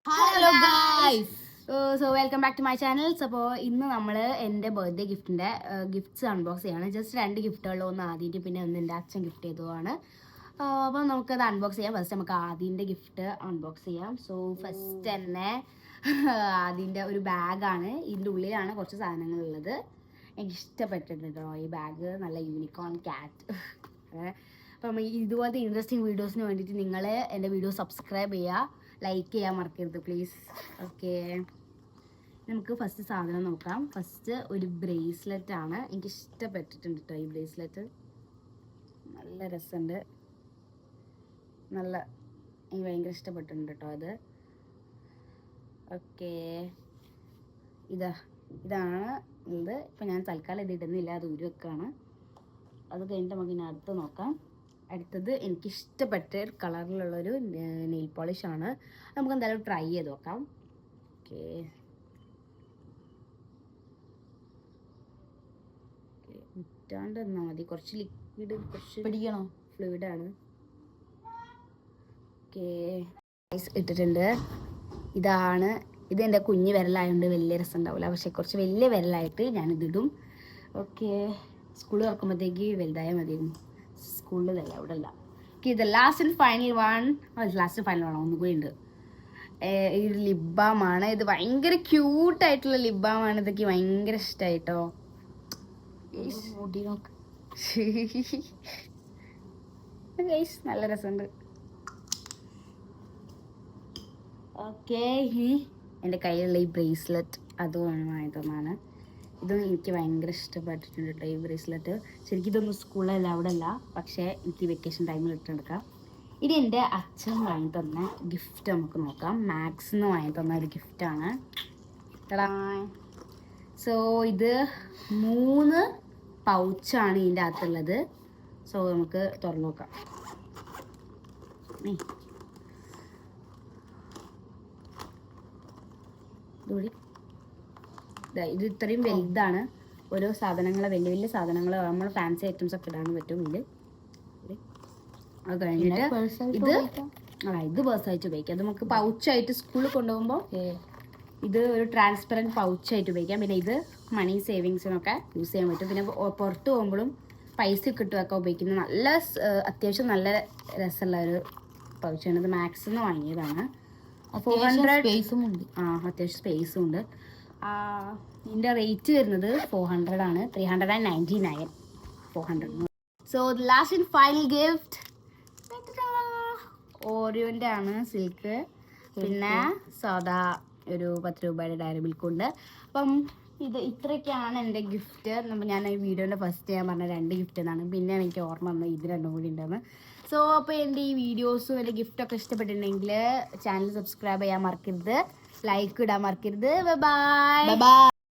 Hello guys, so welcome back to my channels. അപ്പോൾ ഇന്ന് നമ്മൾ എൻ്റെ ബർത്ത്ഡേ ഗിഫ്റ്റ്സ് അൺബോക്സ് ചെയ്യാണ്. ജസ്റ്റ് 2 ഗിഫ്റ്റുകൾ, ഒന്ന് ആദ്യമായിട്ട് പിന്നെ ഒന്ന് എൻ്റെ അച്ഛൻ ഗിഫ്റ്റ് ചെയ്തതാണ്. അപ്പോൾ നമുക്കത് അൺബോക്സ് ചെയ്യാം. ഫസ്റ്റ് നമുക്ക് ആദ്യൻ്റെ ഗിഫ്റ്റ് അൺബോക്സ് ചെയ്യാം. സോ ഫസ്റ്റ് തന്നെ ആദ്യൻ്റെ ഒരു ബാഗാണ്. ഇതിൻ്റെ ഉള്ളിലാണ് കുറച്ച് സാധനങ്ങളുള്ളത്. എനിക്ക് ഇഷ്ടപ്പെട്ടിട്ടുണ്ട് കേട്ടോ ഈ ബാഗ്. നല്ല യൂണിക്കോൺ ക്യാറ്റ്. അപ്പം ഇതുപോലത്തെ ഇൻട്രസ്റ്റിംഗ് വീഡിയോസിന് വേണ്ടിയിട്ട് നിങ്ങൾ എൻ്റെ വീഡിയോ സബ്സ്ക്രൈബ് ചെയ്യുക, ലൈക്ക് ചെയ്യാൻ മറക്കരുത് പ്ലീസ്. ഓക്കെ, നമുക്ക് ഫസ്റ്റ് സാധനം നോക്കാം. ഫസ്റ്റ് ഒരു ബ്രേസ്ലെറ്റ് ആണ്. എനിക്ക് ഇഷ്ടപ്പെട്ടിട്ടുണ്ട് കേട്ടോ ഈ ബ്രേസ്ലെറ്റ്. നല്ല രസമുണ്ട്, എനിക്ക് ഭയങ്കര ഇഷ്ടപ്പെട്ടിട്ടുണ്ട് കേട്ടോ അത്. ഓക്കെ, ഇതാണ് ഇത്. ഇപ്പം ഞാൻ തൽക്കാലം ഇത് ഇടുന്നില്ല, അത് ഊരി വെക്കുകയാണ്. അത് കഴിഞ്ഞിട്ട് നമുക്ക് ഇനി അടുത്ത് നോക്കാം. അടുത്തത് എനിക്കിഷ്ടപ്പെട്ട കളറിലുള്ളൊരു നെയിൽ പോളിഷാണ്. നമുക്ക് എന്തായാലും ട്രൈ ചെയ്ത് നോക്കാം. ഓക്കെ, ഇട്ടാണ്ട് തന്നാൽ മതി. കുറച്ച് ലിക്വിഡ്, കുറച്ച് പിടിക്കണോ? ഫ്ലൂയിഡാണ്. ഓക്കെ, ഇട്ടിട്ടുണ്ട്. ഇത് എൻ്റെ കുഞ്ഞ് വിരലായതുകൊണ്ട് വലിയ രസം ഉണ്ടാവില്ല, പക്ഷെ കുറച്ച് വലിയ വിരലായിട്ട് ഞാനിതിടും. ഓക്കെ, സ്കൂൾ തുറക്കുമ്പോഴത്തേക്ക് വലുതായാൽ മതിയായിരുന്നു. സ്കൂളിലല്ല, അവിടെ അല്ല. ഇത് ലാസ്റ്റ് ആൻഡ് ഫൈനൽ വൺ. ഒന്നും കൂടി ഉണ്ട്. ഈ ലിബാമാണ്. ഇത് ഭയങ്കര ക്യൂട്ടായിട്ടുള്ള ലിബാമാണ്. ഇതൊക്കെ ഭയങ്കര ഇഷ്ടമായിട്ടോ. നല്ല രസമുണ്ട്. ഓക്കെ, എൻ്റെ കയ്യിലുള്ള ഈ ബ്രേസ്ലെറ്റ് അതും വാങ്ങിത്തന്നാണ്. ഇതൊന്നും എനിക്ക് ഭയങ്കര ഇഷ്ടപ്പെട്ടിട്ടുണ്ട് കേട്ടോ ഈ ബ്രേസ്ലെറ്റ്. ശരിക്കും ഇതൊന്നും സ്കൂളിലല്ല, അവിടെ അല്ല, പക്ഷേ എനിക്ക് വെക്കേഷൻ ടൈമിൽ ഇട്ടെടുക്കാം. ഇനി എൻ്റെ അച്ഛൻ വാങ്ങി തന്ന ഗിഫ്റ്റ് നമുക്ക് നോക്കാം. മാക്സിൽ നിന്ന് വാങ്ങി തന്ന ഒരു ഗിഫ്റ്റാണ്. സോ ഇത് 3 പൗച്ചാണ് ഇതിൻ്റെ അകത്തുള്ളത്. സോ നമുക്ക് തുറന്നു നോക്കാം. ഇത് ഇത്രയും വലുതാണ്. ഓരോ സാധനങ്ങൾ, വലിയ വലിയ സാധനങ്ങൾ, നമ്മൾ ഫാൻസി ഐറ്റംസ് ഒക്കെ ഇടാൻ പറ്റും ഇതിൽ. അത് കഴിഞ്ഞിട്ട് ഇത് പേഴ്സായിട്ട് ഉപയോഗിക്കാം. അത് നമുക്ക് പൗച്ചായിട്ട് സ്കൂളിൽ കൊണ്ടുപോകുമ്പോൾ ഇത് ഒരു ട്രാൻസ്പെറൻറ്റ് പൗച്ചായിട്ട് ഉപയോഗിക്കാം. പിന്നെ ഇത് മണി സേവിങ്സിനൊക്കെ യൂസ് ചെയ്യാൻ പറ്റും. പിന്നെ പുറത്ത് പോകുമ്പോഴും പൈസ കിട്ടുമൊക്കെ ഉപയോഗിക്കുന്ന അത്യാവശ്യം നല്ല രസമുള്ള ഒരു പൗച്ചാണ്. ഇത് മാക്സിൽ നിന്ന് വാങ്ങിയതാണ്. 400 സ്പേസും ഉണ്ട്. അത്യാവശ്യം സ്പേസും ഉണ്ട്. ഇതിൻ്റെ റേറ്റ് വരുന്നത് 400 ആണ്. 399. 400. So last and final gift ഓറിയോൻ്റെ ആണ്, സിൽക്ക്. പിന്നെ സാധാ ഒരു 10 രൂപയുടെ ഡയറി മിൽക്ക് ഉണ്ട്. അപ്പം ഇത്രയൊക്കെയാണ് എൻ്റെ ഗിഫ്റ്റ്. ഞാൻ ഈ വീഡിയോൻ്റെ ഫസ്റ്റ് ഞാൻ പറഞ്ഞ 2 ഗിഫ്റ്റ് എന്നാണ്. പിന്നെ എനിക്ക് ഓർമ്മ വന്നു ഇത് 2 കൂടി ഉണ്ടെന്ന്. സോ അപ്പോൾ എൻ്റെ ഈ വീഡിയോസും എൻ്റെ ഗിഫ്റ്റൊക്കെ ഇഷ്ടപ്പെട്ടിട്ടുണ്ടെങ്കിൽ ചാനൽ സബ്സ്ക്രൈബ് ചെയ്യാൻ മറക്കരുത്, ലൈക്ക് ഇടാൻ മറക്കരുത്. Bye bye.